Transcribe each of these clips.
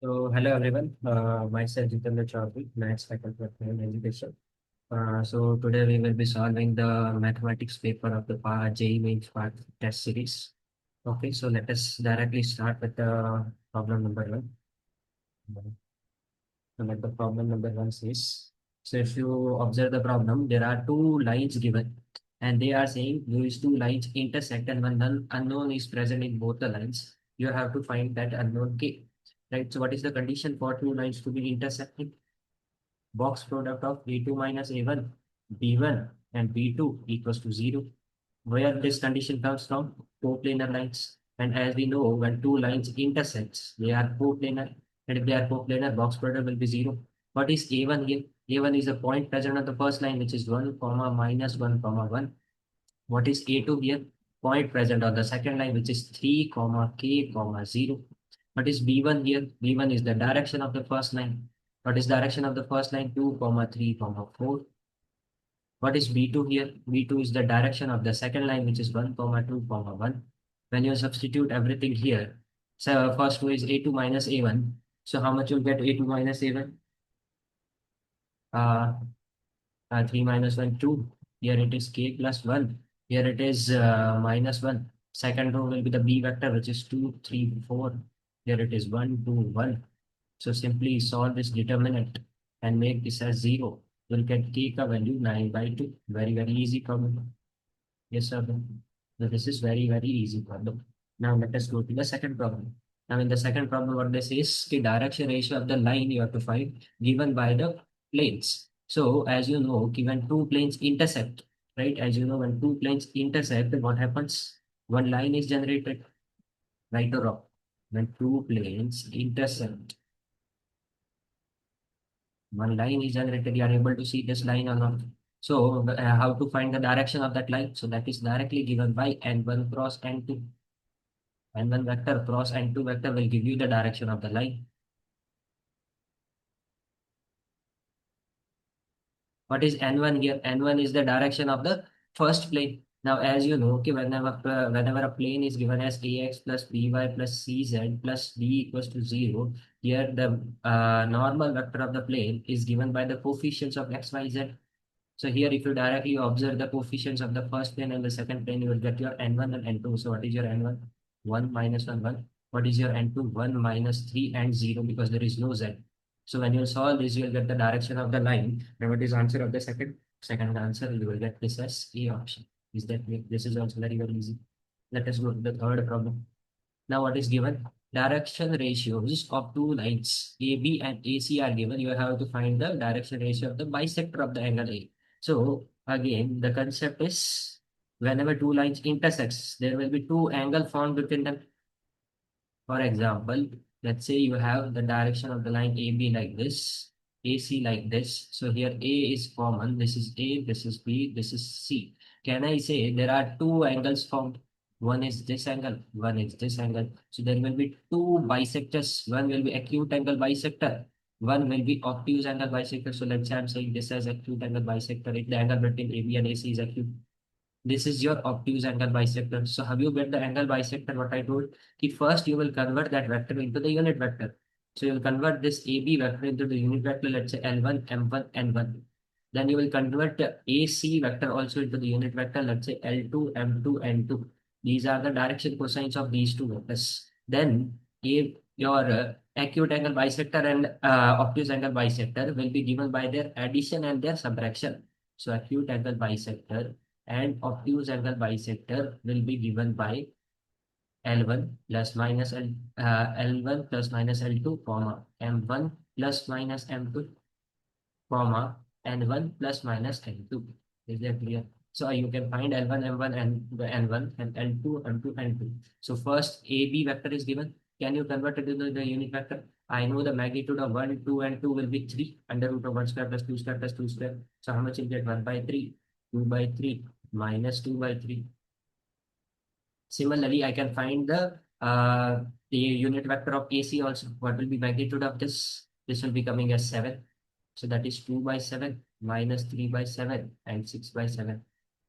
So, hello everyone. Myself Jitendra Chaudhary, Maths Faculty of Higher Education. So today we will be solving the mathematics paper of the JEE Mains part test series. Okay, so let us directly start with the problem number one. So let the problem number one says. So if you observe the problem, there are two lines given, and they are saying these two lines intersect, and one unknown is present in both the lines. You have to find that unknown k. Right. So what is the condition for two lines to be intersecting? Box product of A2 minus A1, B1 and B2 equals to 0. Where this condition comes from? Coplanar lines. And as we know, when two lines intersect, they are coplanar. And if they are coplanar, box product will be 0. What is A1 here? A1 is a point present on the first line, which is 1, comma, minus 1, comma, 1. What is A2 here? Point present on the second line, which is 3, comma, k, comma, 0. What is B1 here? B1 is the direction of the first line. What is direction of the first line? 2, comma, 3, comma, 4. What is B2 here? B2 is the direction of the second line, which is 1, comma, 2, comma, 1. When you substitute everything here, so first two is A2 minus A1. So how much you'll get A2 minus A1? Uh, 3 minus 1, 2. Here it is k plus 1. Here it is minus 1. Second row will be the b vector, which is 2, 3, 4. Here it is 1, 2, 1. So simply solve this determinant and make this as 0. You'll get k ka value 9 by 2. Very, very easy problem. Yes, sir. So this is very, very easy problem. Now let us go to the second problem. Now in the second problem, what this is the direction ratio of the line you have to find given by the planes. So as you know, given two planes intersect, right? As you know, when two planes intersect, what happens? One line is generated, right or wrong? When two planes intersect, one line is generated. You are able to see this line or not? So how to find the direction of that line? So that is directly given by n1 cross n2. N1 vector cross n2 vector will give you the direction of the line. What is n1 here? N1 is the direction of the first plane. Now, as you know, okay, whenever a plane is given as ax plus by plus cz plus d equals to 0, here the normal vector of the plane is given by the coefficients of x, y, z. So here, if you directly observe the coefficients of the first plane and the second plane, you will get your n1 and n2. So what is your n1? 1 minus 1, 1. What is your n2? 1 minus 3 and 0 because there is no z. So when you solve this, you will get the direction of the line. And what is answer of the second answer? You will get this as A option. Is that clear? This is also very, very easy. Let us go to the third problem. Now what is given? Direction ratios of two lines AB and AC are given. You have to find the direction ratio of the bisector of the angle A. So again, the concept is whenever two lines intersects, there will be two angle formed between them. For example, let's say you have the direction of the line AB like this, AC like this. So here A is common. This is A, this is B, this is C. Can I say there are two angles formed? One is this angle, one is this angle. So there will be two bisectors. One will be acute angle bisector. One will be obtuse angle bisector. So let's say I'm saying this as acute angle bisector. If the angle between AB and AC is acute, this is your obtuse angle bisector. So have you get the angle bisector? What I told, if first you will convert that vector into the unit vector. So you will convert this AB vector into the unit vector, let's say L1, M1, N1. Then you will convert the AC vector also into the unit vector, let's say L2, M2, N2. These are the direction cosines of these two vectors. Then if your acute angle bisector and obtuse angle bisector will be given by their addition and their subtraction. So acute angle bisector and obtuse angle bisector will be given by L1 plus minus L1 plus minus L2, comma M1 plus minus M2, comma N1 plus minus N2. Is that clear? So you can find L1, M1, and the N1 and L2, M2, N2. So first AB vector is given. Can you convert it into the unit vector? I know the magnitude of 1, 2, and 2 will be 3 under root of 1 square plus 2 square plus 2 square. So how much you get? 1 by 3, 2 by 3, minus 2 by 3. Similarly, I can find the unit vector of AC also. What will be magnitude of this? This will be coming as 7. So that is 2 by 7 minus 3 by 7 and 6 by 7.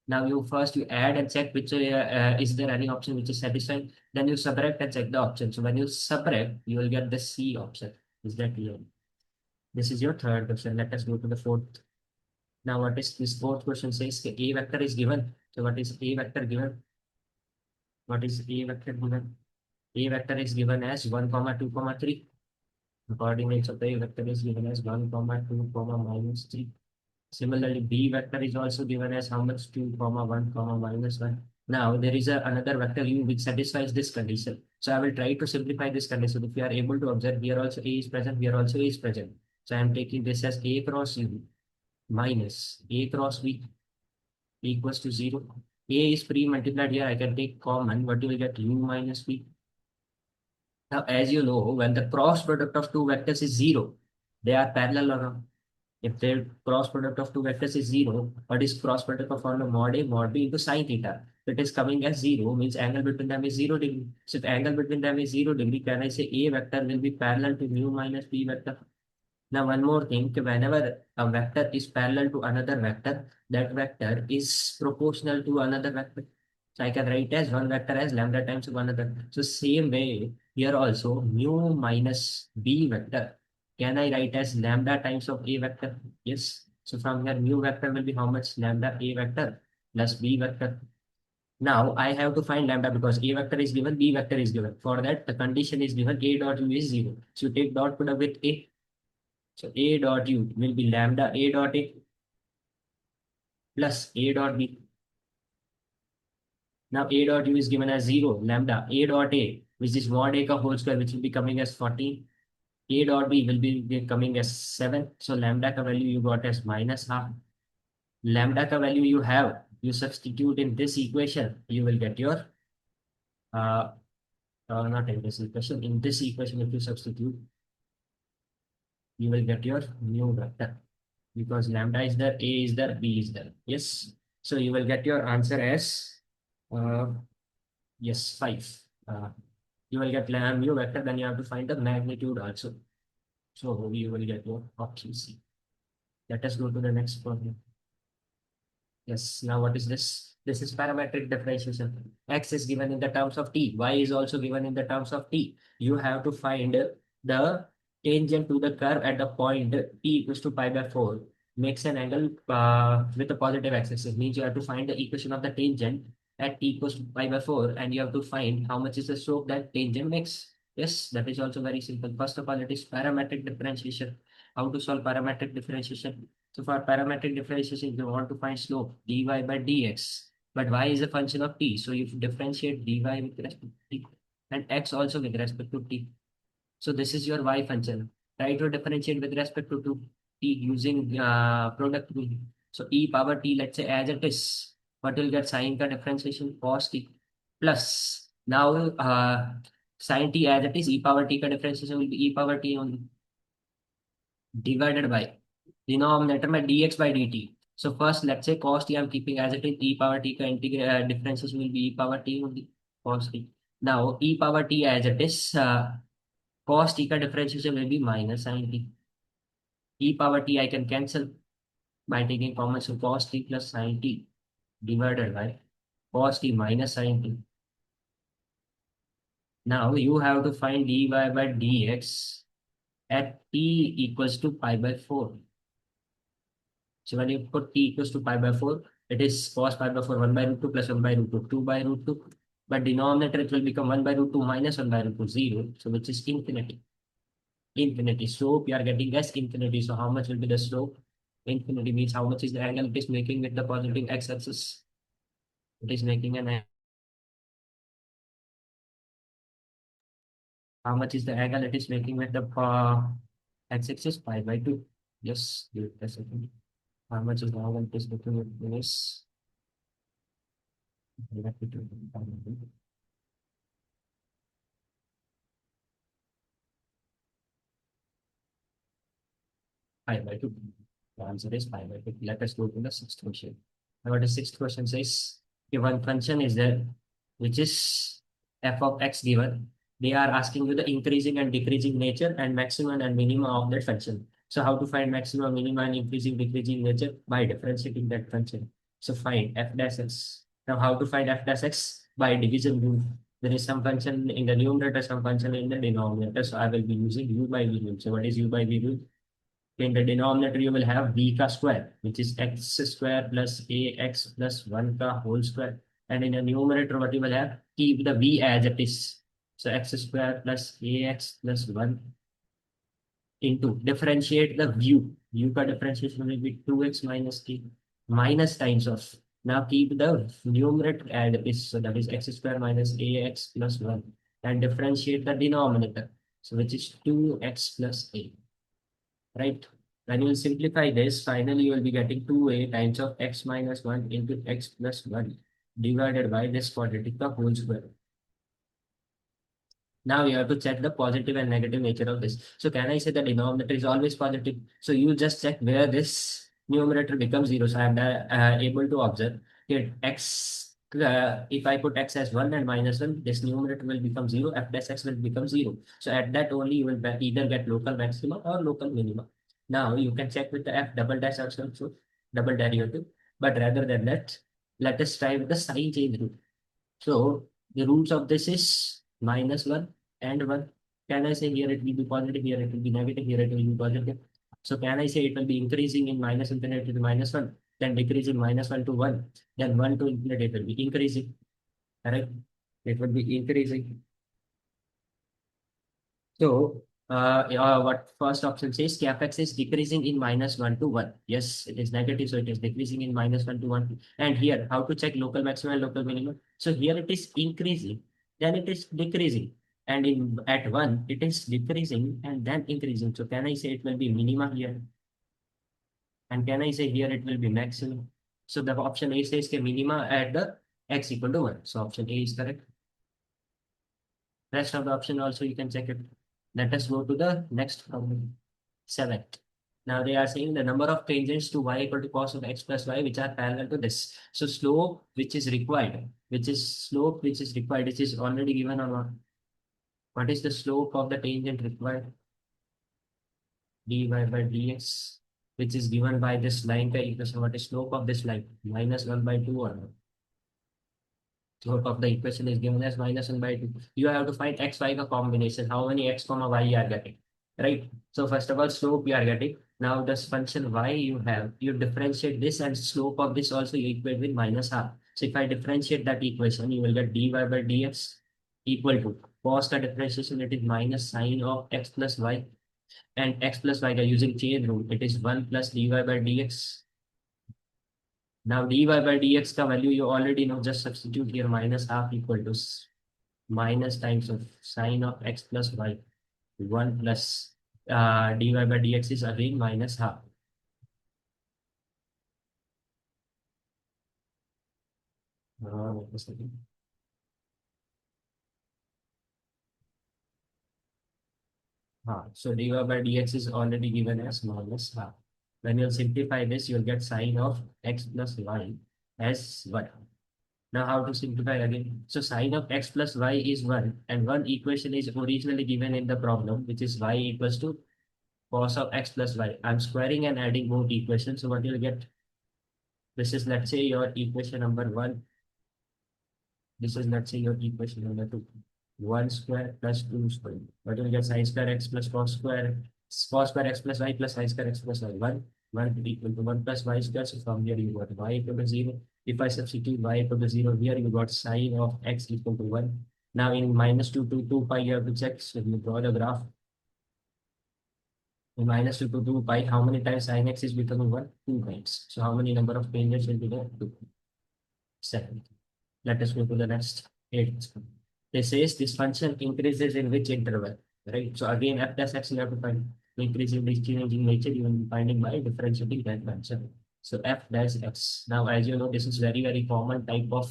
Now you add and check which is there any option which is satisfied. Then you subtract and check the option. So when you subtract, you will get the C option. Is that clear? This is your third question. Let us go to the fourth. Now, what is this fourth question says? A vector is given. So, what is A vector given? What is A vector given? A vector is given as 1, comma 2, comma 3. The coordinates of the A vector is given as 1, comma 2, comma minus 3. Similarly, B vector is also given as how much? 2, comma 1, comma minus 1. Now, there is another vector U which satisfies this condition. So, I will try to simplify this condition. If you are able to observe, here also A is present, here also A is present. So, I am taking this as A cross U minus A cross B equals to 0. A is pre-multiplied here. I can take common. What you will get? U minus B. Now, as you know, when the cross product of two vectors is 0, they are parallel or not? If the cross product of two vectors is 0, what is cross product of formula? Mod A mod B into sine theta. If it is coming as 0, means angle between them is 0 degree. So if angle between them is 0 degree, can I say A vector will be parallel to mu minus B vector? Now, one more thing, whenever a vector is parallel to another vector, that vector is proportional to another vector. So I can write as one vector as lambda times one other. So same way, here also mu minus b vector. Can I write as lambda times of a vector? Yes. So from here, mu vector will be how much? Lambda a vector plus b vector. Now I have to find lambda because a vector is given, b vector is given. For that, the condition is given a dot u is 0. So take dot product with a. So A dot U will be lambda A dot A plus A dot B. Now A dot U is given as 0, lambda A dot A, which is mod A ka whole square, which will be coming as 14. A dot B will be coming as 7. So lambda ka value you got as minus half. Lambda ka value you have, you substitute in this equation, you will get your, uh, not in this equation, in this equation, if you substitute, you will get your new vector. Because lambda is there, A is there, B is there. Yes. So you will get your answer as yes, 5. Uh, you will get mu vector, then you have to find the magnitude also. So you will get your option C. Let us go to the next problem. Yes, now what is this? This is parametric differentiation. X is given in the terms of t. Y is also given in the terms of t. You have to find the tangent to the curve at the point t equals to pi by 4 makes an angle with a positive axis. It means you have to find the equation of the tangent at t equals to pi by 4 and you have to find how much is the slope that tangent makes. Yes, that is also very simple. First of all, it is parametric differentiation. How to solve parametric differentiation? So for parametric differentiation, you want to find slope dy by dx. But y is a function of t. So you differentiate dy with respect to t and x also with respect to t. So this is your y function. Try to differentiate with respect to t using product rule. So e power t, let's say as it is, what will get sine ka differentiation cos t plus. Now sine t as it is, e power t ka differentiation will be e power t only divided by denominator में dx by dt. So first, let's say cos t I'm keeping as it is, e power t का differentiation will be e power t only cos t. Now e power t as it is, cos t का differentiation will be minus sin t. E power t I can cancel by taking common, so cos t plus sin t divided by cos t minus sin t. Now you have to find dy by dx at t equals to pi by 4. So when you put t equals to pi by 4, it is cos pi by 4, 1 by root 2 plus 1 by root 2, 2 by root 2. But denominator it will become 1 by root 2 minus 1 by root 2, 0. So which is infinity. Infinity. Slope you are getting as infinity. So how much will be the slope? Infinity means how much is the angle it is making with the positive x-axis. It is making an angle. How much is the angle it is making with the x-axis? Pi by 2. Yes, give it a second. How much is the angle it is making with this? Pi by 2. The answer is pi by 2. Let us go to the sixth question. Now, the sixth question says, given function is there, which is f of x given. They are asking you the increasing and decreasing nature and maximum and minimum of that function. So how to find maximum, minimum, and increasing, decreasing nature? By differentiating that function. So find f dash x. Now how to find f dash x? By division rule. There is some function in the numerator, some function in the denominator. So I will be using u by v rule. So what is u by v rule? In the denominator, you will have v ka square, which is x square plus ax plus 1 ka whole square. And in the numerator, what you will have? Keep the v as it is. So x square plus ax plus 1 into differentiate the view. U ka differentiation will be 2x minus k minus times of. Now keep the numerator as it is. So that is x square minus ax plus 1. And differentiate the denominator. So which is 2x plus a. Right? When you will simplify this, finally you will be getting 2a times of x minus 1 into x plus 1 divided by this quadratic the whole square. Now you have to check the positive and negative nature of this. So can I say the denominator is always positive? So you just check where this numerator becomes 0. So I am able to observe that x, if I put x as 1 and minus 1, this numerator will become 0, f dash x will become 0. So at that only you will either get local maximum or local minimum. Now you can check with the f double dash also, so double derivative. But rather than that, let us try with the sign change rule. So the roots of this is minus 1 and 1. Can I say here it will be positive, here it will be negative, here it will be positive? So can I say it will be increasing in minus infinity to minus 1, then decreasing minus 1 to 1, then 1 to infinity, it will be increasing, correct? It will be increasing. So, what first option says, capex is decreasing in minus 1 to 1. Yes, it is negative, so it is decreasing in minus 1 to 1. And here, how to check local maximum and local minimum? So here it is increasing, then it is decreasing. And in at 1, it is decreasing and then increasing. So can I say it will be minima here? And can I say here it will be maximum? So the option A says minima at the x equal to 1. So option A is correct. Rest of the option also you can check it. Let us go to the next problem. Seventh. Now they are saying the number of tangents to y equal to cos of x plus y which are parallel to this. So slope which is required, which is required, which is already given or not. What is the slope of the tangent required? dy by dx, which is given by this line का equation. What is slope of this line? Minus 1 by 2 or not? Slope of the equation is given as minus 1 by 2. You have to find x, y combination. How many x comma y you are getting, right? So first of all, slope you are getting. Now this function y you have, you differentiate this and slope of this also you equate with minus half. So if I differentiate that equation, you will get dy by dx equal to cos the differentiation, it is minus sine of x plus y, and x plus y using chain rule, it is 1 plus dy by dx. Now dy by dx का value you already know, just substitute here minus half equal to minus times of sine of x plus y, 1 plus dy by dx is again minus half. Wait a second. So dy by dx is already given as minus half. When you'll simplify this, you'll get sine of x plus y as 1. Now how to simplify again? So sine of x plus y is 1, and one equation is originally given in the problem, which is y equals to cos of x plus y. I'm squaring and adding both equations. So what you'll get? This is, let's say, your equation number 1. This is, let's say, your equation number 2. 1 square plus 2 square. What will get? Sine square x plus cos square. Cos square x plus y plus sine square x plus y. 1. 1 equal to 1 plus y square. So from here you got y equal to 0. If I substitute y equal to 0 here, you got sine of x equal to 1. Now in minus 2 to 2 pi, you have to check. So you draw the graph. In minus 2 to 2 pi, how many times sine x is becoming 1? 2 times. So how many number of tangents will be there? 2. 7. Let us go to the next 8. This says this function increases in which interval, right? So again, f dash x you have to find. Increasing this changing nature, you will be finding by differentiating that function. So f dash x. Now, as you know, this is very common type of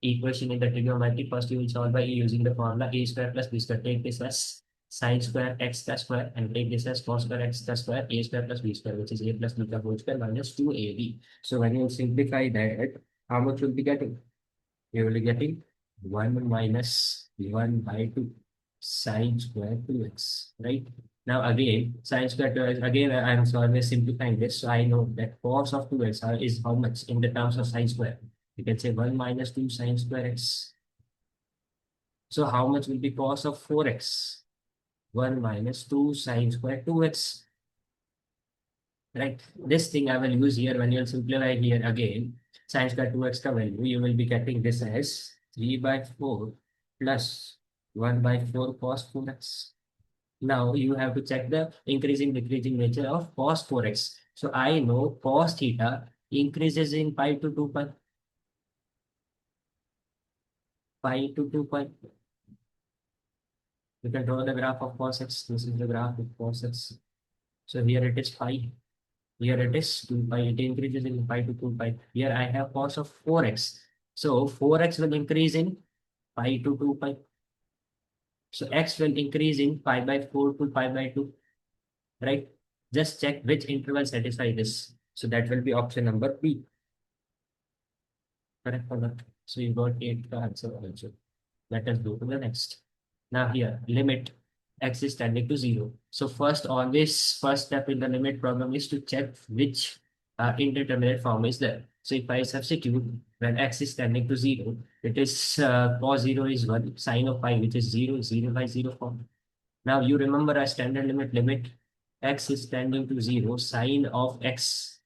equation in the trigonometry. First, you will solve by using the formula a square plus b square. Take this as sine square x square and take this as cos square x square a square plus b square, which is a plus b whole square minus 2ab. So when you simplify that, how much will be getting? You will be getting 1 minus 1 by 2 sine square 2x, right? Now again, sine square 2x, again, I'm always simplifying this. So I know that cos of 2x is how much in the terms of sine square. You can say 1 minus 2 sine square x. So how much will be cos of 4x? 1 minus 2 sine square 2x. Right? This thing I will use here when you'll simplify here again. Sine square 2x ka value, you will be getting this as 3 by 4 plus 1 by 4 cos 4x. Now you have to check the increasing decreasing nature of cos 4x. So I know cos theta increases in pi to 2 pi, pi to 2 pi. You can draw the graph of cos x. This is the graph of cos x. So here it is pi. Here it is 2 pi. It increases in pi to 2 pi. Here I have cos of 4x. So 4x will increase in pi to 2 pi. So x will increase in pi by 4 to pi by 2. Right? Just check which interval satisfy this. So that will be option number B. Correct or not? So you got 8 the answer also. Let us go to the next. Now here, limit x is tending to 0. So first step in the limit problem is to check which indeterminate form is there. So if I substitute when x is tending to 0, it is cos 0 is 1, sine of pi which is 0, 0 by 0 form. Now you remember a standard limit x is tending to 0, sine of x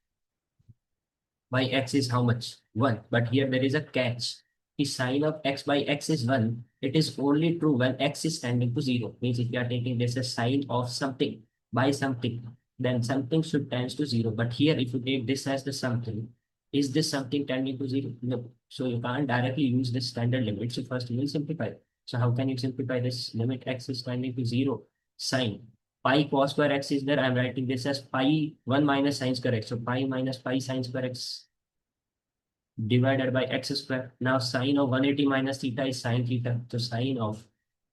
by x is how much? 1. But here there is a catch. The sine of x by x is 1. It is only true when x is tending to 0. Means if you are taking this as sine of something by something, then something should tend to 0. But here if you take this as the something, is this something tending to 0? No. So you can't directly use this standard limit. So first you will simplify. So how can you simplify this? Limit x is tending to 0. Sine pi cos square x is there. I'm writing this as pi 1 minus sine square x. So pi minus pi sine square x divided by x square. Now sine of 180 minus theta is sine theta. So sine of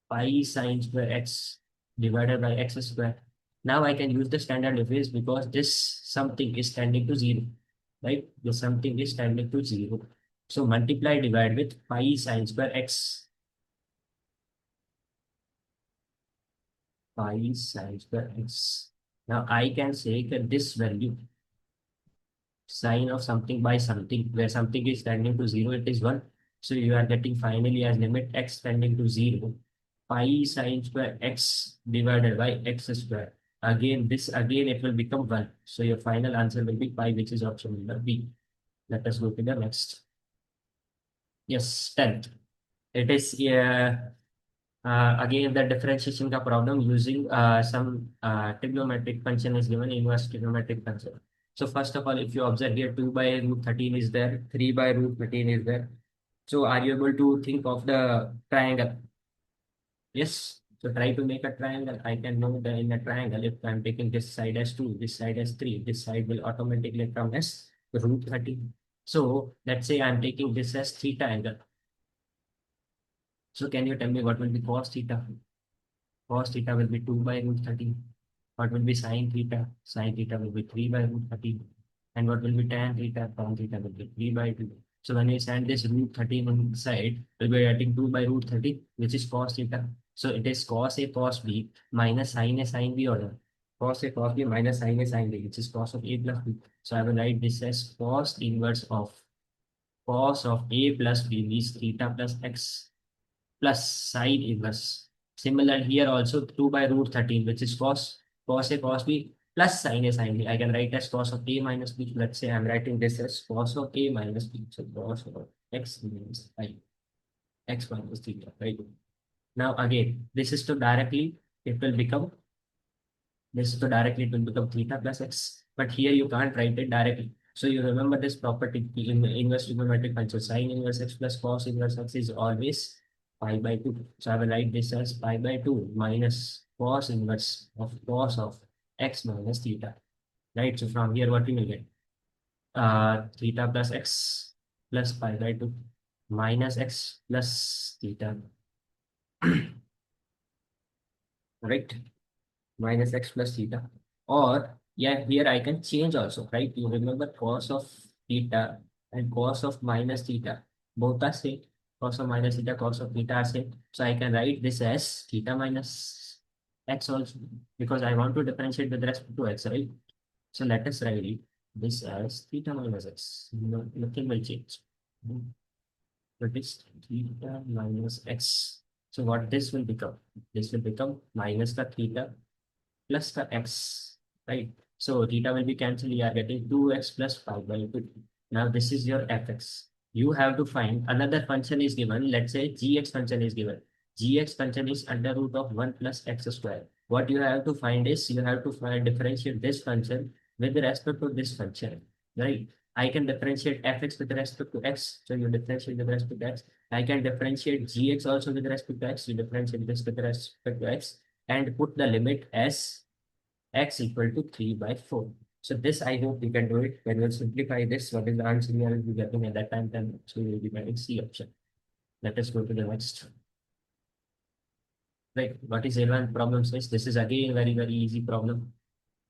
pi sine square x divided by x square. Now I can use the standard difference because this something is tending to 0. Right? The something is tending to 0. So multiply divide with pi sine square x. Pi sine square x. Now I can say that this value sine of something by something, where something is tending to 0, it is 1. So you are getting finally as limit x tending to 0, pi sine square x divided by x square. Again it will become 1. So your final answer will be pi, which is option number B. Let us go to the next. Yes, 10th. It is again the differentiation ka problem using some trigonometric function is given, inverse trigonometric function. So first of all, if you observe here, 2 by root 13 is there, 3 by root 13 is there. So are you able to think of the triangle? Yes. So try to make a triangle. I can know that in a triangle, if I'm taking this side as 2, this side as 3, this side will automatically come as root 13. So let's say I'm taking this as theta angle. So can you tell me what will be cos theta? Cos theta will be 2 by root 13. What will be sine theta? Sine theta will be 3 by root 13. And what will be tan theta? Tan theta will be 3 by 2. So when we send this root 13 on the side, we'll be getting 2 by root 13, which is cos theta. So it is cos A cos B minus sine A sine B order. Cos A cos B minus sine A sine B, which is cos of A plus B. So I will write this as cos inverse of cos of A plus B is theta plus x plus sine inverse. Similar here also 2 by root 13, which is cos A cos B plus sine A sine B. I can write as cos of A minus B. Let's say I'm writing this as cos of A minus B. So cos of x minus I, x minus theta, right? Now again, this is to directly, it will become, this is to directly, it will become theta plus x. But here you can't write it directly. So you remember this property in inverse trigonometric function. Sine inverse x plus cos inverse x is always pi by 2. So I will write this as pi by 2 minus cos inverse of cos of x minus theta. Right? So from here, what we will get? Theta plus x plus pi by 2 minus x plus theta. Right? Minus x plus theta. Or yeah, here I can change also, right? You remember cos of theta and cos of minus theta. Both are same. Cos of minus theta, cos of theta are same. So I can write this as theta minus x also because I want to differentiate with respect to x, right? So let us write this as theta minus x. No, nothing will change. That is theta minus x. So what this will become? This will become minus the theta plus the x, right? So theta will be cancelled. You are getting 2x plus 5 by 2. Now this is your fx. You have to find another function is given. Let's say gx function is given. Gx function is under root of 1 plus x square. What you have to find is you have to find differentiate this function with respect to this function, right? I can differentiate fx with respect to x. So you differentiate with respect to x. I can differentiate gx also with respect to x. You differentiate this with respect to x and put the limit as x equal to 3 by 4. So this I hope you can do it. When we'll simplify this, what is the answer you will be getting at that time, then so you will be getting C option. Let us go to the next. Right. What is L1 problem space? This is again very, very easy problem.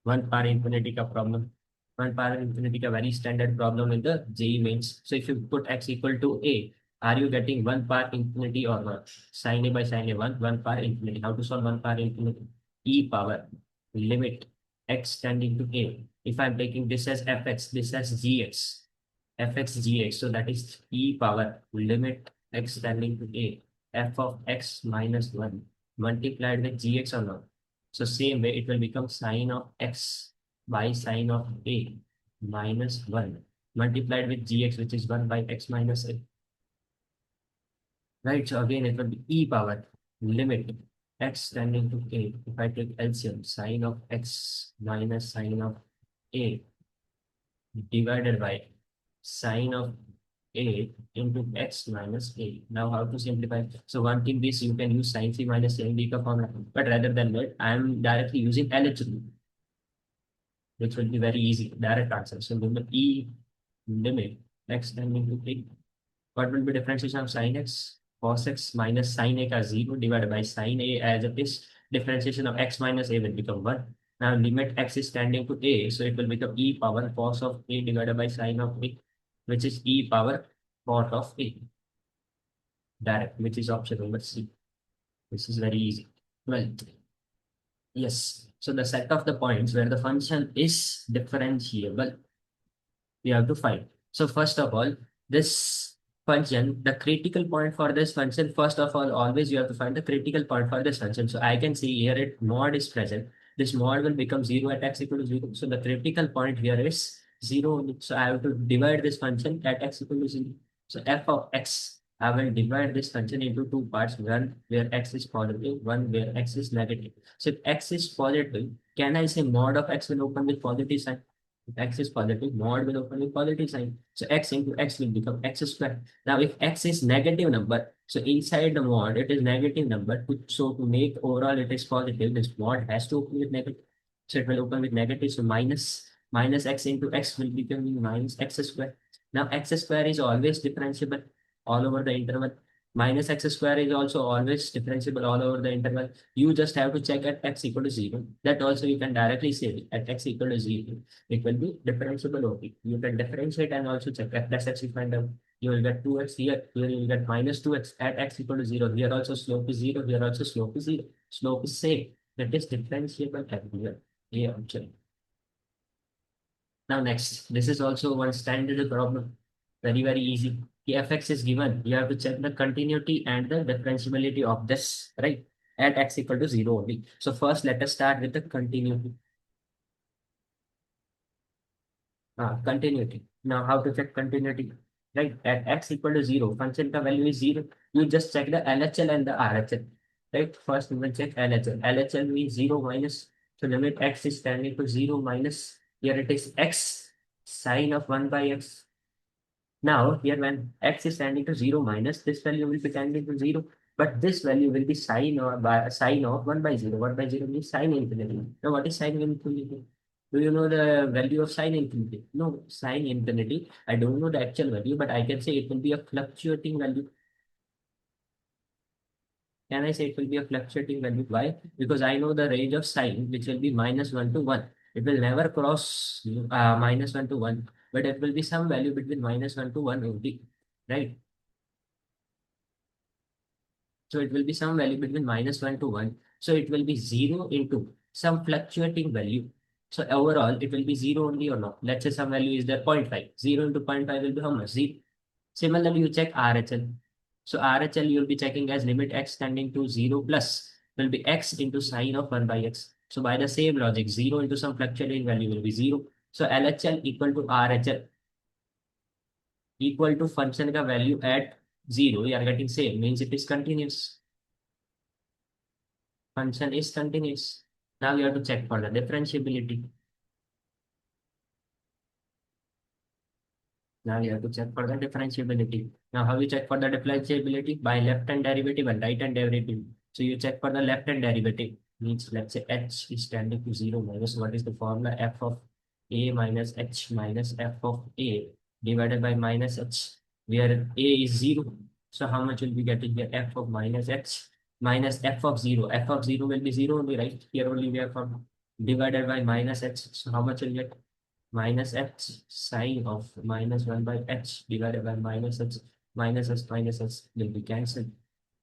One power infinity का problem. One power infinity का very standard problem in the JEE mains. So if you put x equal to a, are you getting one power infinity or not? Sin a by sin a one power infinity. How to solve one power infinity? E power limit x tending to a. If I'm taking this as fx, this as gx, fx gx. So that is e power limit x tending to a, f of x minus 1 multiplied with gx or not. So same way it will become sine of x by sine of a minus 1 multiplied with gx, which is 1 by x minus a. Right, so again it will be e power limit x tending to a. If I take LCM, sine of x minus sine of a divided by sine of a into x minus a. Now how to simplify? So one thing this you can use sine c minus sin b ka formula, but rather than that, I am directly using LH rule, which will be very easy, direct answer. So limit e limit x tending to a. What will be differentiation of sin x? Cos x minus sin a का 0 divided by sin a as it is. Differentiation of x minus a will become 1. Now limit x is tending to a, so it will become e power cos of a divided by sin of a, which is e power cot of a. Direct, which is option number C. This is very easy. Well, yes. So the set of the points where the function is differentiable, we have to find. So first of all, this function, the critical point for this function, first of all, always you have to find the critical point for this function. So I can see here it mod is present. This mod will become 0 at x equal to 0. So the critical point here is 0 only. So I have to divide this function at x equal to 0. So f of x, I will divide this function into two parts, one where x is positive, one where x is negative. So if x is positive, can I say mod of x will open with positive sign? If x is positive, mod will open with positive sign. So x into x will become x square. Now, if x is negative number, so inside the mod, it is negative number. So to make overall it is positive, this mod has to open with negative. So it will open with negative. So minus x into x will become minus x square. Now, x square is always differentiable all over the interval. Minus x square is also always differentiable all over the interval. You just have to check at x equal to 0. That also you can directly say at x equal to 0 it will be differentiable only. You can differentiate and also check f plus x you find out. You will get 2x here. Here you will get minus 2x at x equal to 0. Here also slope is 0. Here also slope is 0. Slope is same. That is differentiable everywhere. Yeah, option. Now next, this is also one standard problem. Very, very easy. The fx is given. You have to check the continuity and the differentiability of this, right? At x equal to 0 only. So first let us start with the continuity. Continuity. Now, how to check continuity? Right, at x equal to 0, function ka value is 0. You just check the LHL and the RHL. Right, first we will check LHL. LHL means 0 minus. So limit x is tending to 0 minus. Here it is x sine of 1 by x. Now, here when x is tending to 0 minus, this value will be tending to 0. But this value will be sine or by sine of 1 by 0. 1 by 0 means sine infinity. Now, what is sine infinity? Do you know the value of sine infinity? No, sine infinity. I don't know the actual value, but I can say it will be a fluctuating value. Can I say it will be a fluctuating value? Why? Because I know the range of sine, which will be minus 1 to 1. It will never cross minus 1 to 1, but it will be some value between minus 1 to 1 only, right? So it will be some value between minus 1 to 1. So it will be 0 into some fluctuating value. So overall, it will be 0 only or not. Let's say some value is there 0.5. 0 into 0.5 will be how much? 0. Similarly, you check RHL. So RHL you'll be checking as limit x tending to 0 plus will be x into sine of 1 by x. So by the same logic, 0 into some fluctuating value will be 0. So LHL equal to RHL equal to function का value at 0. You are getting same means it is continuous. Function is continuous. Now you have to check for the differentiability. Now you have to check for the differentiability. Now how you check for the differentiability? By left hand derivative and right hand derivative. So you check for the left hand derivative. Means let's say h is tending to 0 minus what is the formula? F of a minus h minus f of a divided by minus h, where a is 0. So how much will be getting here? F of minus h minus f of 0. F of 0 will be 0 only, right? Here only we are from divided by minus h. So how much will get? Minus h sine of minus 1 by h divided by minus h minus h will be cancelled.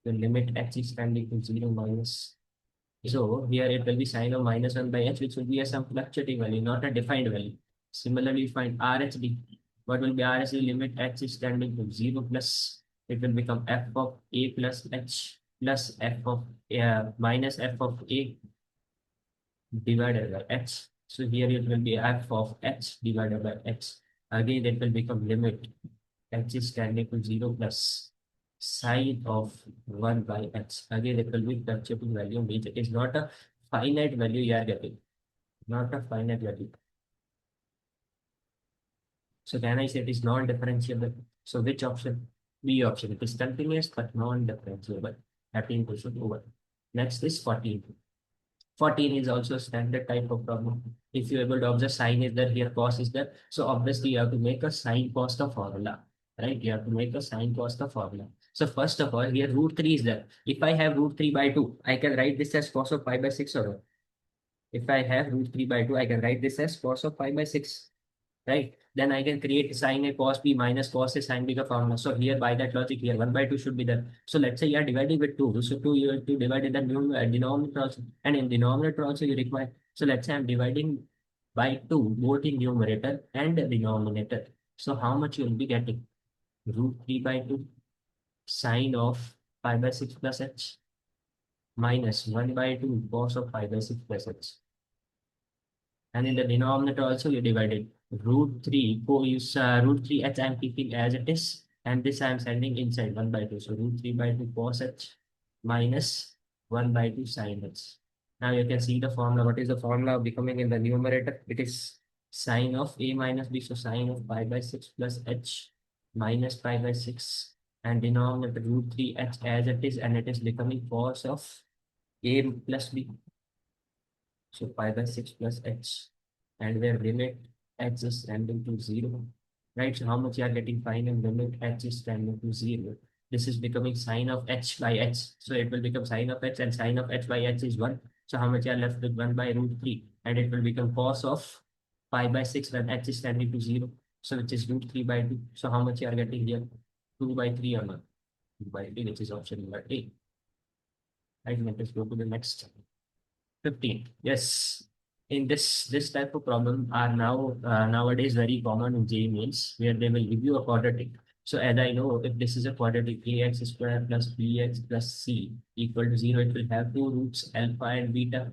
The limit h is tending to 0 minus. So here it will be sine of minus 1 by h, which will be a some fluctuating value, not a defined value. Similarly, find RHD. What will be RHD? Limit h is tending to 0 plus. It will become f of a plus h plus f of minus f of a divided by h. So here it will be f of h divided by h. Again, it will become limit h is tending to 0 plus sine of 1 by h. Again, it will be fluctuating value, means it is not a finite value you are getting. Not a finite value. So can I say it is non-differentiable? So which option? B option. It is continuous but non-differentiable. 13 question over. Next is 14. 14 is also a standard type of problem. If you're able to observe sine is there, here cos is there. So obviously you have to make a sine cos the formula, right? You have to make a sine cos the formula. So first of all, here root 3 is there. If I have root 3 by 2, I can write this as cos of pi by 6 or what? If I have root 3 by 2, I can write this as cos of pi by 6, right? Then I can create sine a cos b minus cos a sine b का formula. So here by that logic here 1 by 2 should be there. So let's say you are dividing with 2. So 2 you have to divide in the denominator also. And in denominator also you require. So let's say I'm dividing by 2 both in numerator and denominator. So how much you will be getting? Root 3 by 2 sine of pi by 6 plus h minus 1 by 2 cos of pi by 6 plus h. And in the denominator also you divided root 3 use root 3 h I'm keeping as it is, and this I'm sending inside 1 by 2. So root 3 by 2 cos h minus 1 by 2 sin h. Now you can see the formula. What is the formula becoming in the numerator? It is sine of a minus b. So sine of pi by 6 plus h minus pi by 6, and denominator root 3 h as it is, and it is becoming cos of a plus b. So pi by 6 plus h, and where limit h is tending to 0, right? So how much you are getting final limit h is tending to 0. This is becoming sine of h by h. So it will become sine of h, and sine of h by h is 1. So how much you are left with? 1 by root 3. And it will become cos of pi by 6 when h is tending to 0. So which is root 3 by 2. So how much you are getting here? 2 by 3 or not? 2 by 3, which is option number A. Right, let us go to the next. 15. Yes. In this type of problem are now nowadays very common in JEE mains, where they will give you a quadratic. So as I know, if this is a quadratic ax square plus bx plus c equal to 0, it will have two roots alpha and beta.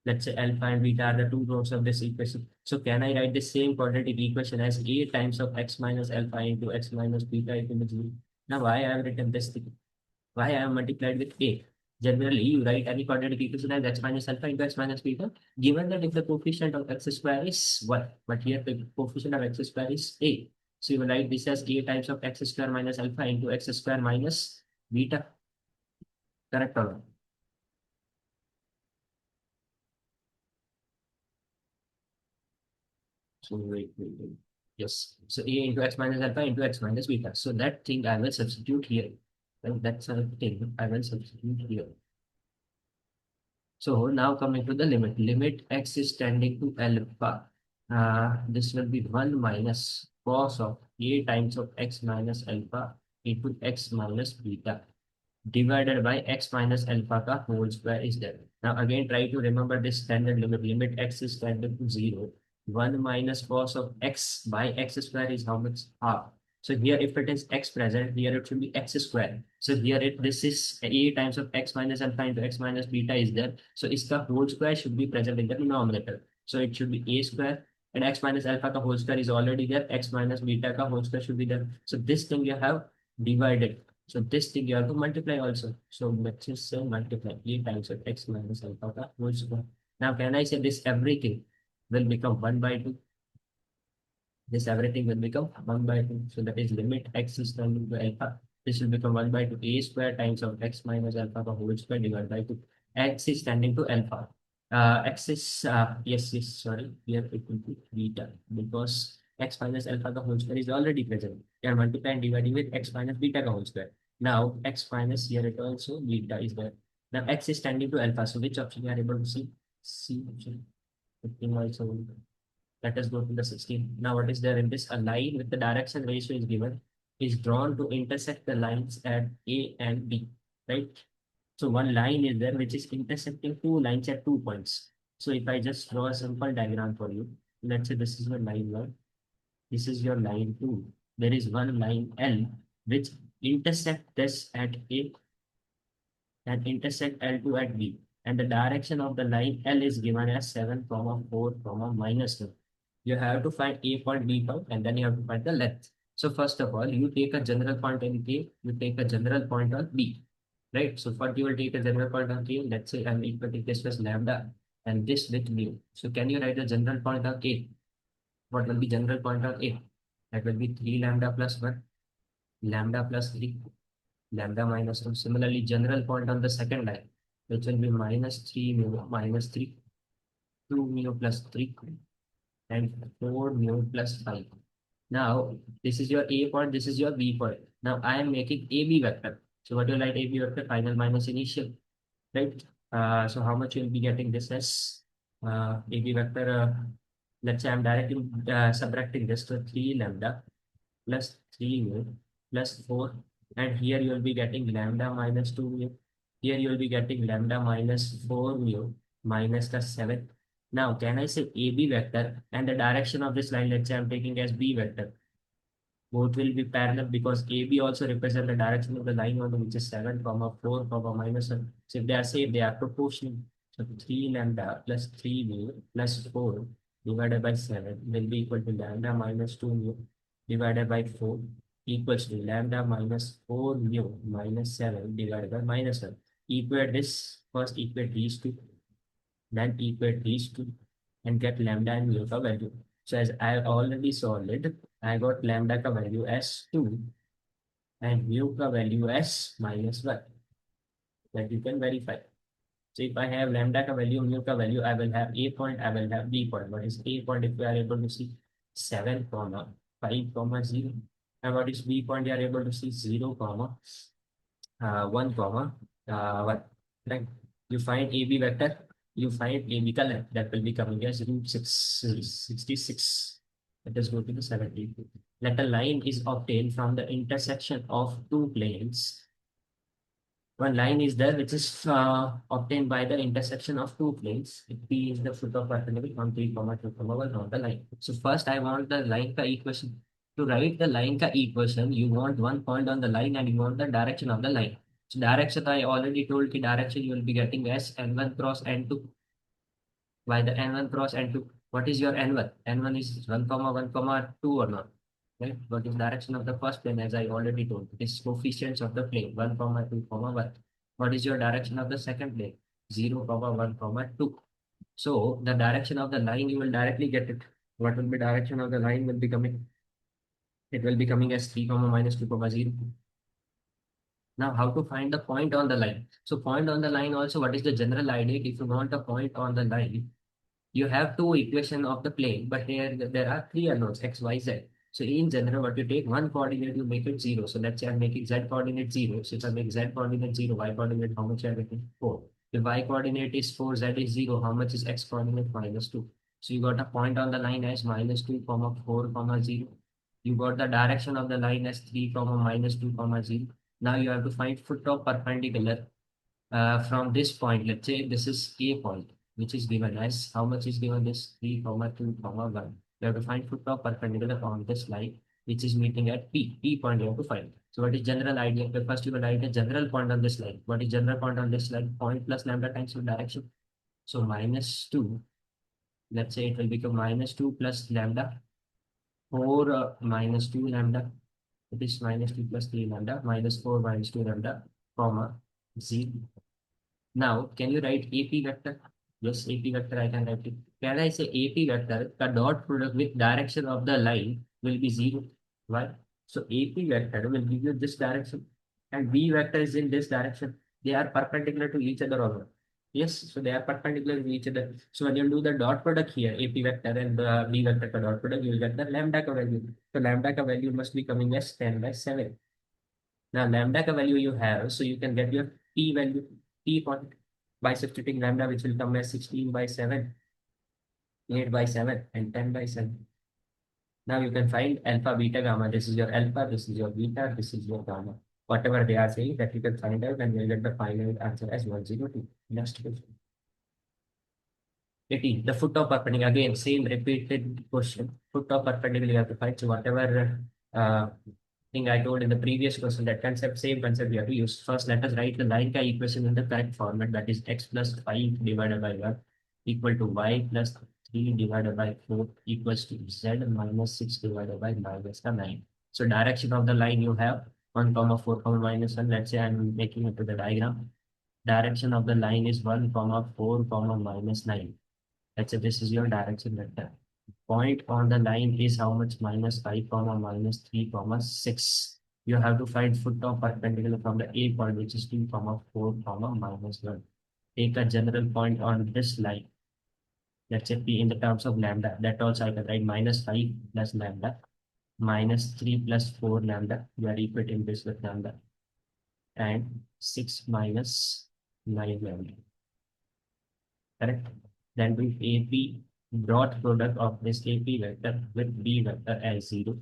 Let's say alpha and beta are the two roots of this equation. So can I write the same quadratic equation as a times of x minus alpha into x minus beta equal to 0? Now why I have written this thing? Why I have multiplied with a? Generally, you write any quadratic equation as x minus alpha into x minus beta, given that if the coefficient of x square is 1, but here the coefficient of x square is a. So you will write this as a times of x square minus alpha into x square minus beta. Correct or not? So wait. Yes. So a into x minus alpha into x minus beta. So that thing I will substitute here. Well, that's a thing I will substitute here. So now coming to the limit. Limit x is tending to alpha. This will be 1 minus cos of a times of x minus alpha into x minus beta divided by x minus alpha ka whole square is there. Now again try to remember this standard limit. Limit x is tending to 0. 1 minus cos of x by x square is how much? Half. So here, if it is x present, here it should be x square. So here this is a times of x minus alpha into x minus beta is there. So its the whole square should be present in the denominator. So it should be a square, and x minus alpha ka whole square is already there. X minus beta ka whole square should be there. So this thing you have divided. So this thing you have to multiply also. So let's just say multiply a times of x minus alpha ka whole square. Now can I say this everything will become 1 by 2? This everything will become 1 by 2. So that is limit x is tending to alpha. This will become 1 by 2 a square times of x minus alpha the whole square divided by 2. X is tending to alpha. X is, yes, sorry, here it will be beta because x minus alpha the whole square is already present. We are multiplying dividing with x minus beta the whole square. Now x minus here it also beta is there. Now x is tending to alpha. So which option you are able to see? C option. 15 also. Let us go to the 16. Now, what is there in this? A line with the direction ratio is given, is drawn to intersect the lines at A and B, right? So one line is there which is intersecting two lines at 2 points. So if I just draw a simple diagram for you, let's say this is your line 1, this is your line 2. There is one line L which intersect this at A and intersect L2 at B. And the direction of the line L is given as 7, 4, minus 2. You have to find A point, B point, and then you have to find the length. So first of all, you take a general point in A, you take a general point on B, right? So first you will take a general point on A. Let's say I'm equal to this was lambda and this with mu. So can you write the general point on A? What will be general point on A? That will be 3 lambda plus 1, lambda plus 3, lambda minus 1. Similarly, general point on the second line, which will be minus 3 mu minus 3, 2 mu plus 3, and 4 mu plus 5. Now, this is your A point, this is your B point. Now, I am making AB vector. So, what do you write AB vector? Final minus initial, right? So, how much you will be getting this as AB vector? Let's say I'm directly subtracting this to 3 lambda plus 3 mu plus 4. And here you will be getting lambda minus 2 mu. Here you will be getting lambda minus 4 mu minus the 7. Now, can I say AB vector and the direction of this line, let's say I'm taking as B vector. Both will be parallel because AB also represent the direction of the line on which is 7, 4, minus 1. So if they are same, they are proportional. So 3 lambda plus 3 mu plus 4 divided by 7 will be equal to lambda minus 2 mu divided by 4 equals to lambda minus 4 mu minus 7 divided by minus 1. Equate this, first equate these two, then equate these two and get lambda and mu का value. So as I already solved it, I got lambda का value as 2 and mu का value as minus 1 that you can verify. So if I have lambda का value, mu का value, I will have A point, I will have B point. What is A point if we are able to see 7, 5, 0. And what is B point? You are able to see 0, 1, what? Right? You find AB vector, you find AB color, that will be coming as root 66. Let us go to the 70. Let a line is obtained from the intersection of two planes. One line is there which is obtained by the intersection of two planes. If P is the foot of perpendicular on 3, 2, 1 on the line. So first I want the line ka equation. To write the line ka equation, you want one point on the line and you want the direction of the line. So direction I already told the direction you will be getting as n1 cross n2 by the n1 cross n2. What is your n1? N1 is 1, 1, 2 or not? Right? What is direction of the first plane as I already told? It is coefficients of the plane 1, 2, 1. What is your direction of the second plane? 0, 1, 2. So the direction of the line you will directly get it. What will be direction of the line will be coming? It will be coming as 3, minus 2, 0. Now, how to find the point on the line? So point on the line also, what is the general idea? If you want a point on the line, you have two equation of the plane, but here there are three unknowns, x, y, z. So in general, what you take one coordinate, you make it 0. So let's say I'm making z coordinate 0. So if I make z coordinate 0, y coordinate, how much I'm making? 4. If y coordinate is 4, z is 0, how much is x coordinate? Minus 2. So you got a point on the line as minus 2, 4, 0. You got the direction of the line as 3, minus 2, 0. Now you have to find foot of perpendicular from this point. Let's say this is A point, which is given as, how much is given this? 3, 2, 1. You have to find foot of perpendicular on this line. which is meeting at P point you have to find. So what is general idea? Okay, first you will write a general point on this line. What is general point on this line? Point plus lambda times your direction. So minus 2, let's say it will become minus 2 plus lambda, 4 minus 2 lambda. It is minus 2 plus 3 lambda, minus 4 minus 2 lambda, comma, 0. Now, can you write AP vector? Yes, AP vector I can write it. Can I say AP vector, the dot product with direction of the line will be 0? Why? So AP vector will give you this direction and B vector is in this direction. They are perpendicular to each other or not? Yes, so they are perpendicular to each other. So when you do the dot product here, AP vector and the B vector ka dot product, you will get the lambda ka value. So lambda ka value must be coming as 10 by 7. Now lambda ka value you have, so you can get your P value, P point by substituting lambda, which will come as 16 by 7, 8 by 7, and 10 by 7. Now you can find alpha, beta, gamma. This is your alpha, this is your beta, this is your gamma. Whatever they are saying that you can find out and you'll get the final answer as 102. Next question. 18. The foot of perpendicular. Again, same repeated question. Foot of perpendicular you have to find. So whatever thing I told in the previous question, that concept, same concept we have to use. First, let us write the line equation in the correct format. That is x plus 5 divided by 1 equal to y plus 3 divided by 4 equals to z minus 6 divided by minus 9. So direction of the line you have 1 comma 4 comma minus 1. Let's say I'm making it to the diagram. Direction of the line is 1 comma 4 comma minus 9. Let's say this is your direction vector. Point on the line is how much? Minus 5 comma minus 3 comma 6. You have to find foot of perpendicular from the A point, which is 2 comma 4 comma minus 1. Take a general point on this line. Let's say P in the terms of lambda. That also I can write minus 5 plus lambda minus 3 plus 4 lambda. We are equating this with lambda and 6 minus 9 lambda. Correct? Then do AP dot product of this AP vector with B vector as 0.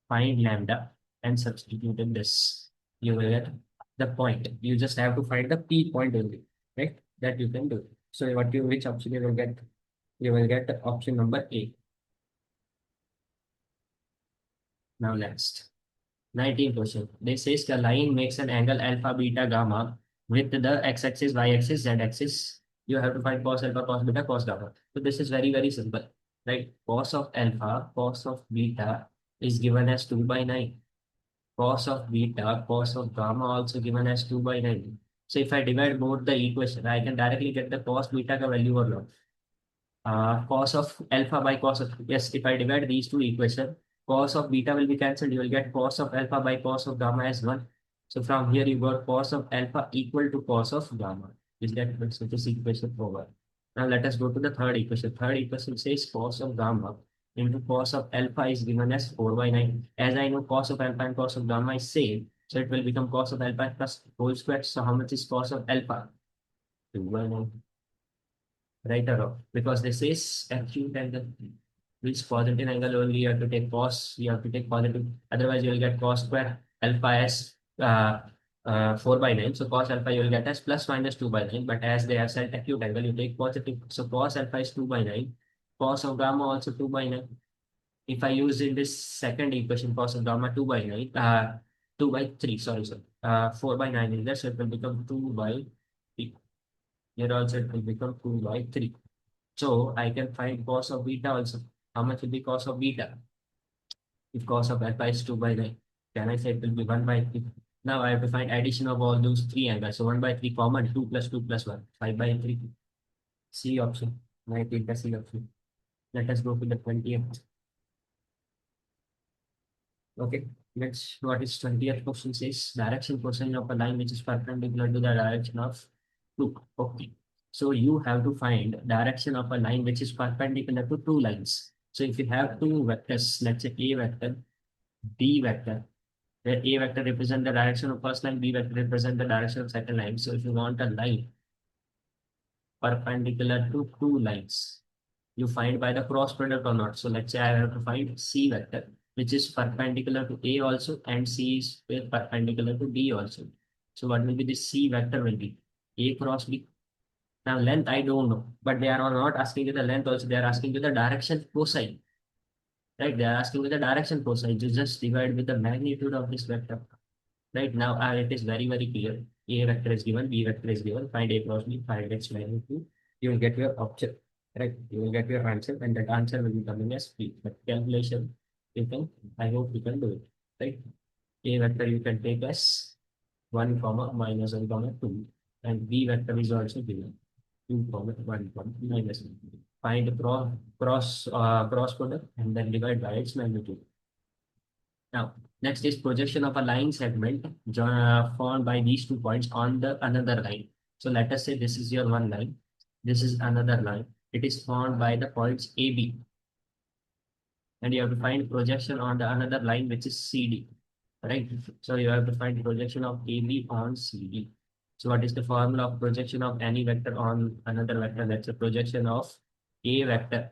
Find lambda and substitute in this. You will get the point. You just have to find the P point only, right? That you can do. So which option you will get? You will get option number A. Now next. 19th question. This says the line makes an angle alpha, beta, gamma with the x-axis, y-axis, z-axis. You have to find cos alpha, cos beta, cos gamma. So this is very, very simple, right? Cos of alpha, cos of beta is given as 2 by 9. Cos of beta, cos of gamma also given as 2 by 9. So if I divide both the equation, I can directly get the cos beta ka value or not. Cos of alpha by cos of, yes, if I divide these two equations, cos of beta will be cancelled. You will get cos of alpha by cos of gamma as 1. So from here you got cos of alpha equal to cos of gamma. Is that so this equation over? Now let us go to the third equation. Third equation says cos of gamma into cos of alpha is given as 4 by 9. As I know cos of alpha and cos of gamma is same, so it will become cos of alpha plus whole square. So how much is cos of alpha? 2 by 9. Right or wrong? Because this is acute angle. Which positive angle only you have to take cos, you have to take positive. Otherwise, you will get cos square alpha as 4 by 9. So cos alpha you will get as plus minus 2 by 9. But as they have said acute angle, you take positive. So cos alpha is 2 by 9. Cos of gamma also 2 by 9. If I use in this second equation, cos of gamma 2 by 9, 2 by 3, sorry, sir. 4 by 9 is there, so it will become 2 by 3. Here also it will become 2 by 3. So I can find cos of beta also. How much will be cos of beta? If cos of alpha is 2 by 9, can I say it will be 1 by 3? Now I have to find addition of all those three angles. So 1 by 3 common, 2 plus 2 plus 1, 5 by 3. C option. I take the C option. Let us go to the 20th. Okay. Next, what is 20th question says direction cosine of a line which is perpendicular to the direction of 2. Okay. So you have to find direction of a line which is perpendicular to two lines. So if you have two vectors, let's say A vector, B vector, where A vector represent the direction of first line, B vector represent the direction of second line. So if you want a line perpendicular to two lines, you find by the cross product or not. So let's say I have to find C vector, which is perpendicular to A also, and C is perpendicular to B also. So what will be the C vector will be A cross B. Now length I don't know, but they are not asking you the length also, they are asking you the direction cosine. right? They are asking with the direction cosine. You just divide with the magnitude of this vector. Right now, it is very, very clear. A vector is given, B vector is given. Find A cross B, find its magnitude. You will get your option, right? You will get your answer, and that answer will be coming as B. But calculation, you can, I hope you can do it, right? A vector you can take as 1 comma minus 1 comma 2, and B vector is also given 2 comma 1 comma minus 1. Find cross product and then divide by its magnitude. Now, next is projection of a line segment formed by these 2 points on the another line. So let us say this is your one line. This is another line. It is formed by the points AB. And you have to find projection on the another line, which is CD. Right? So you have to find projection of AB on CD. So what is the formula of projection of any vector on another vector? That's a projection of A vector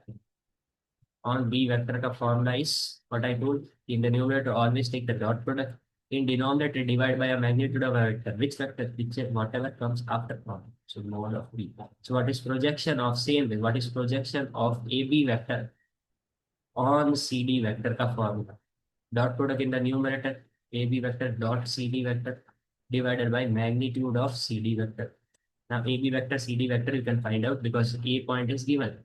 on B vector का formula is what I told. In the numerator, always take the dot product. In denominator, divide by a magnitude of a vector. Which vector? Which whatever comes after comma. So mod of B. So what is projection of same way? What is projection of AB vector on CD vector का formula? Dot product in the numerator, AB vector dot CD vector divided by magnitude of CD vector. Now AB vector, CD vector you can find out because A point is given.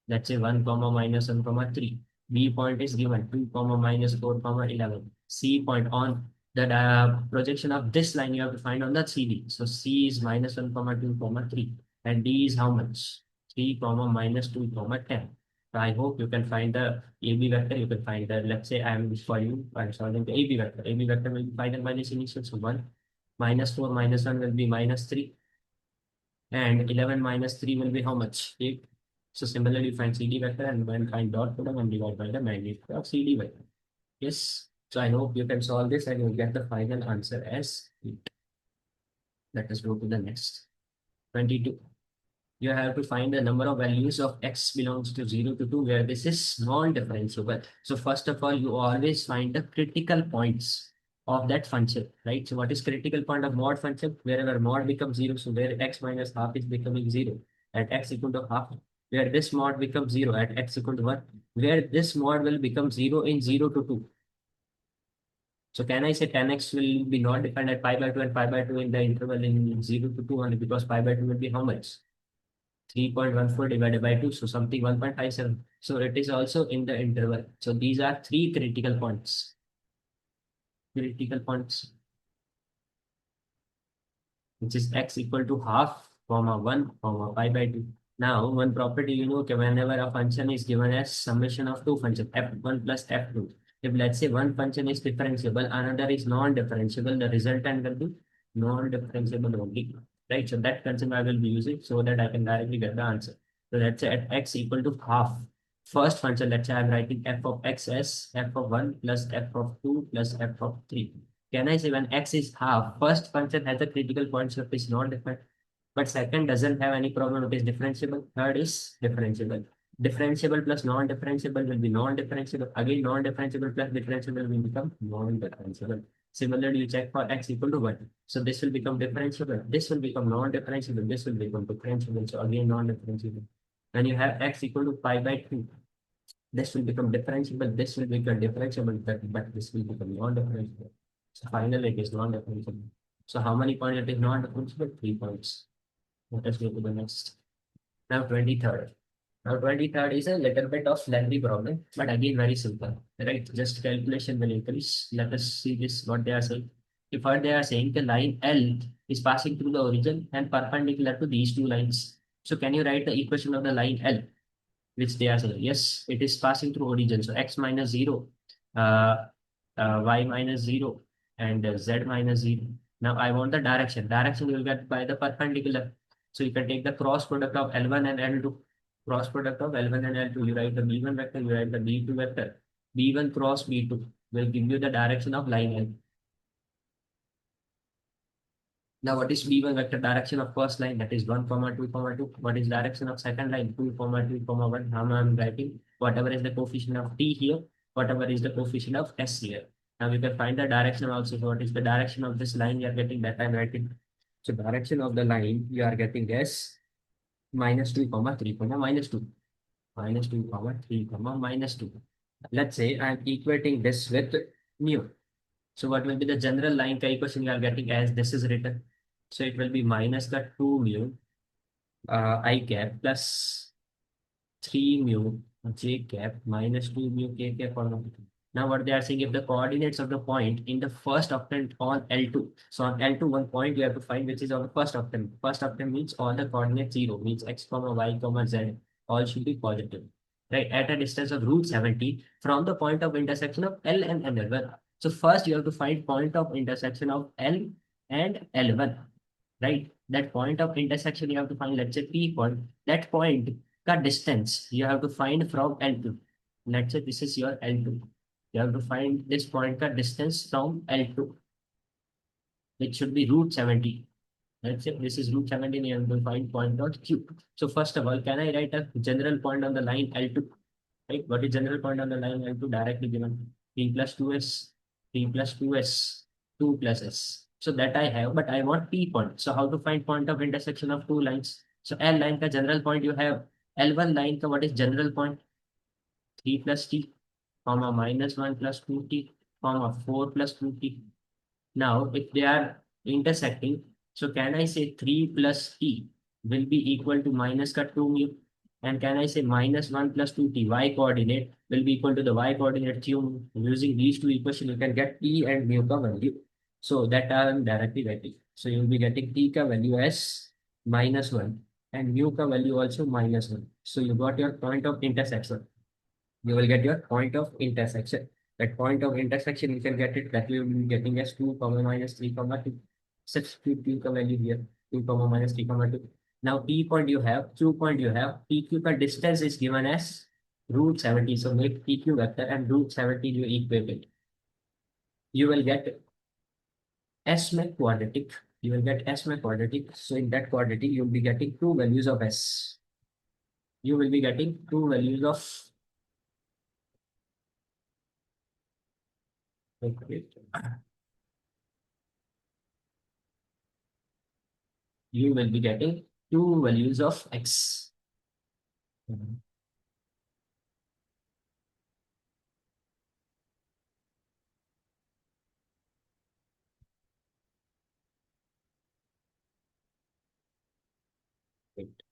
Let's say 1 comma minus 1 comma 3. B point is given 2 comma minus 4 comma 11. C point on the projection of this line you have to find on the CD. So C is minus 1 comma 2 comma 3. And D is how much? 3 comma minus 2 comma 10. So I hope you can find the AB vector. You can find the, let's say I'm for you, I'm solving the AB vector. AB vector will be final by this initial. So 1 minus 4 minus 1 will be minus 3. And 11 minus 3 will be how much? 8. So similarly, find CD vector and then find dot product and divide by the magnitude of CD vector. Yes. So I hope you can solve this and you'll get the final answer as 8. Let us go to the next. 22. You have to find the number of values of x belongs to 0 to 2 where this is non-differentiable. So first of all, you always find the critical points of that function, right? So what is critical point of mod function? Wherever mod becomes 0, so where x minus half is becoming 0 at x equal to half, where this mod becomes 0 at x equal to 1, where this mod will become 0 in 0 to 2. So can I say 10x will be not defined at pi by 2 and pi by 2 in the interval in 0 to 2 only because pi by 2 will be how much? 3.14 divided by 2, so something 1.57. So it is also in the interval. So these are three critical points. Critical points, which is x equal to half, comma 1, comma pi by 2. Now, one property you know, whenever a function is given as summation of two functions, f1 plus f2. If let's say one function is differentiable, another is non-differentiable, the resultant will be non-differentiable only. Right, so that concept I will be using so that I can directly get the answer. So let's say at x equal to half, first function, let's say I'm writing f of x as f of 1 plus f of 2 plus f of 3. Can I say when x is half, first function has a critical point, so it is not defined. But second doesn't have any problem, it is differentiable. Third is differentiable. Differentiable plus non-differentiable will be non-differentiable. Again, non-differentiable plus differentiable will become non-differentiable. Similarly, you check for x equal to 1. So this will become differentiable. This will become non-differentiable. This will become differentiable. So again, non-differentiable. When you have x equal to pi by 2, this will become differentiable. This will become differentiable, but this will become non-differentiable. So finally, it is non-differentiable. So how many points it is non-differentiable? 3 points. Let us go to the next. Now 23rd. Now 23rd is a little bit of lengthy problem, but again very simple. Right? Just calculation will increase. Let us see this what they are saying. If what they are saying the line L is passing through the origin and perpendicular to these two lines. So can you write the equation of the line L? Which they are saying, yes, it is passing through origin. So x minus 0, uh, y minus 0, and z minus 0. Now I want the direction. Direction you will get by the perpendicular. So you can take the cross product of L1 and L2. Cross product of L1 and L2. You write the B1 vector, you write the B2 vector. B1 cross B2 will give you the direction of line L. Now, what is B1 vector direction of first line? That is 1, comma 2, comma 2. What is direction of second line? 2, comma 2, comma 1. How I'm writing? Whatever is the coefficient of T here, whatever is the coefficient of S here. Now, we can find the direction also. So what is the direction of this line you are getting? That I'm writing. So, direction of the line you are getting as minus 2, comma 3, comma minus 2. Minus 2, comma 3, comma minus 2. Let's say I'm equating this with mu. So what will be the general line ka equation you are getting as this is written? So it will be minus the 2 mu I cap plus 3 mu j cap minus 2 mu k cap on. Now what they are saying, if the coordinates of the point in the first octant on L2. So on L2, one point you have to find which is on the first octant. First octant means all the coordinates 0, means x comma y comma z all should be positive. Right, at a distance of root 70 from the point of intersection of L and L1. So first you have to find point of intersection of L and L1. Right, that point of intersection you have to find, let's say P point. That point का distance you have to find from L2. Let's say this is your L2. You have to find this point का distance from L2, which should be root 70. Let's say this is root 17, you have to find point dot Q. So first of all, can I write a general point on the line L2? Right? What is general point on the line L2? Directly given P plus 2S, P plus 2S, 2 plus S. So that I have, but I want P point. So how to find point of intersection of two lines? So L line ka general point you have. L1 line ka what is general point? 3 plus T, comma minus 1 plus 2T, comma 4 plus 2T. Now, if they are intersecting, so can I say 3 plus T will be equal to minus ka 2 mu? And can I say minus 1 plus 2T, y coordinate will be equal to the y coordinate q mu? Using these two equations, you can get T and mu ka value. So that I am directly getting. So you will be getting T ka value as minus 1 and mu ka value also minus 1. So you got your point of intersection. You will get your point of intersection. That point of intersection, you can get it that we will be getting as 2 comma minus 3 comma 2. Substitute Q ka value here, 2 comma minus 3 comma 2. Now P point you have, Q point you have, PQ ka distance is given as root 70. So make PQ vector and root 70 you equate it. You will get S में quadratic. You will get S में quadratic. So in that quadratic, you will be getting two values of S. You will be getting two values of. Wait. You will be getting two values of x. Mhm. Wait.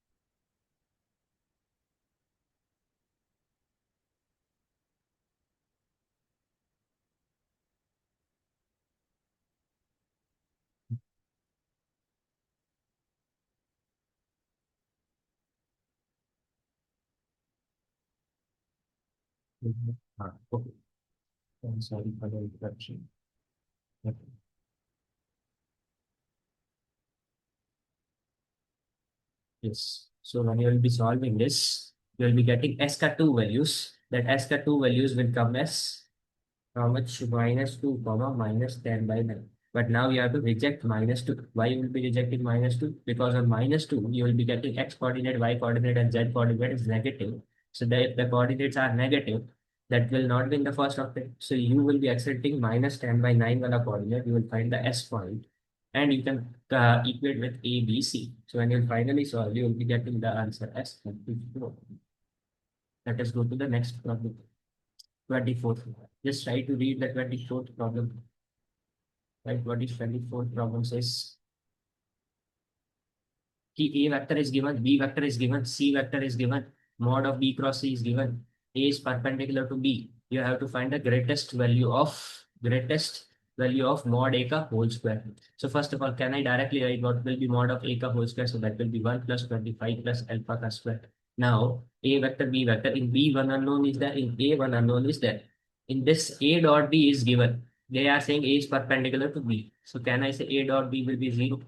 Mhm. Okay. I'm sorry for the interruption. Okay. Yes. So when you will be solving this, you will be getting s ka two values. That s ka two values will come as how much? Minus 2 comma minus 10 by 9. But now you have to reject minus 2. Why you will be rejecting minus 2? Because on minus 2 you will be getting x coordinate, y coordinate and z coordinate is negative. So that if the coordinates are negative, that will not be in the first octet. So you will be accepting minus 10 by 9 wala coordinate. You will find the s point and you can equate with a, b, c. So when you finally solve, you will be getting the answer s. Let us go to the next problem. 24th. Just try to read the 24th problem. Right? What is 24th problem says? कि A vector is given, B vector is given, C vector is given, mod of B cross C is given, A is perpendicular to B. You have to find the greatest value of mod A ka whole square. So first of all, can I directly write what will be mod of A ka whole square? So that will be 1 plus 25 plus alpha ka square. Now A vector, B vector, in B one unknown is there, in A one unknown is there. In this A dot B is given. They are saying A is perpendicular to B. So can I say A dot B will be 0?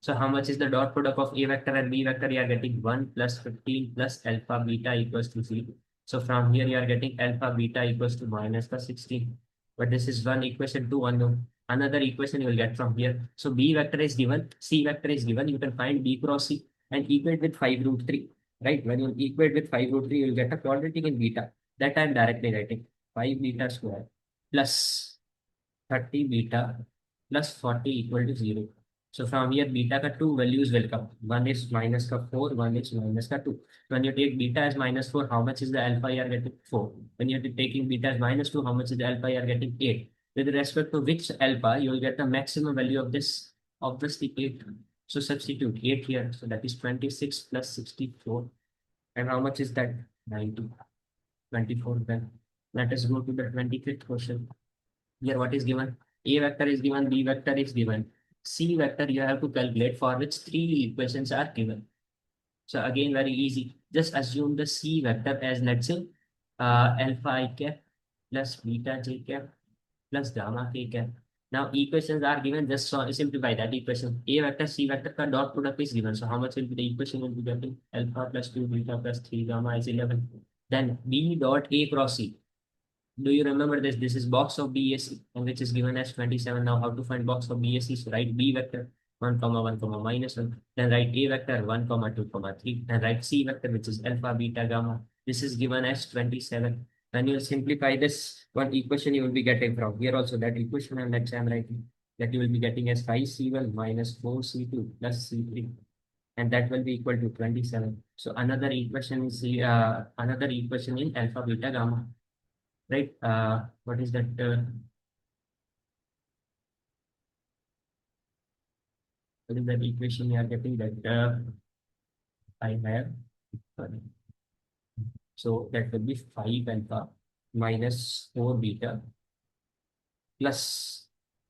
So how much is the dot product of A vector and B vector? You are getting 1 plus 15 plus alpha beta equals to 0. So from here you are getting alpha beta equals to minus plus 16. But this is one equation, two unknown. Another equation you will get from here. So B vector is given, C vector is given. You can find B cross C and equate with 5 root 3. Right? When you equate with 5 root 3, you will get a quadratic in beta. That I am directly writing. 5 beta square plus 30 beta plus 40 equal to 0. So from here, beta ka two values will come. One is minus ka 4, one is minus ka 2. When you take beta as minus 4, how much is the alpha you are getting? 4. When you're taking beta as minus 2, how much is the alpha you are getting? 8. With respect to which alpha, you will get the maximum value of this, obviously 8. So substitute 8 here. So that is 26 plus 64. And how much is that? 90. 24 then. Let us go to the 25th question. Here, what is given? A vector is given, B vector is given. C vector you have to calculate for which three equations are given. So again, very easy. Just assume the C vector as, let's say, alpha I cap plus beta j cap plus gamma k cap. Now equations are given, just simplify that equation. A vector, C vector ka dot product is given. So how much will be the equation will be getting? Alpha plus 2 beta plus 3 gamma is 11. Then B dot A cross C. Do you remember this? This is box of BAC and which is given as 27. Now how to find box of BAC? So write B vector 1 comma 1 comma minus 1. Then write A vector 1 comma 2 comma 3. And write C vector which is alpha beta gamma. This is given as 27. When you simplify this one equation you will be getting from here also that equation, and let's say I'm writing that you will be getting as 5C1 minus 4C2 plus C3, and that will be equal to 27. So another equation is another equation in alpha beta gamma, right? What is that? What is that equation we are getting that I have? Sorry. So that will be 5 alpha minus 4 beta plus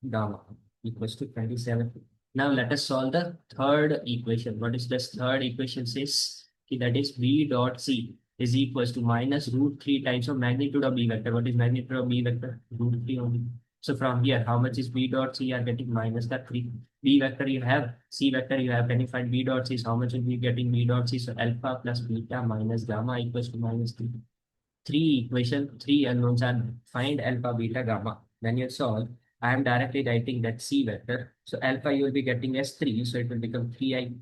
gamma equals to 27. Now let us solve the third equation. What is this third equation says? Okay, that is B dot C is equals to minus root 3 times of magnitude of B vector. What is magnitude of B vector? Root 3 only. So from here, how much is B dot C? You are getting minus that 3. B vector you have, C vector you have. Can you find B dot C? So how much will be getting B dot C? So alpha plus beta minus gamma equals to minus 3. Three equation, three unknowns are find alpha, beta, gamma. When you solve, I am directly writing that C vector. So alpha you will be getting as 3, so it will become 3i.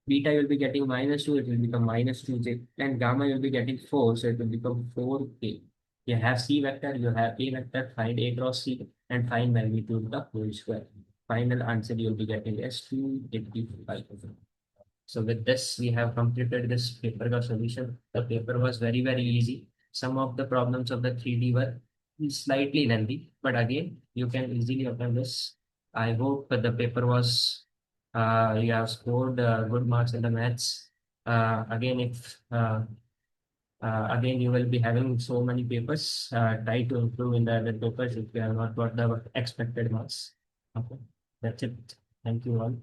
Beta you will be getting minus 2, it will become minus 2j. And gamma you will be getting 4, so it will become 4k. You have C vector, you have A vector, find A cross C, and find magnitude of the whole square. Final answer you will be getting as 285. So with this, we have completed this paper ka solution. The paper was very, very easy. Some of the problems of the 3D were slightly lengthy, but again, you can easily attempt this. I hope that the paper was, you have scored good marks in the maths. Again, if again you will be having so many papers, try to improve in the other papers if you have not got the expected marks. Okay, that's it. Thank you all.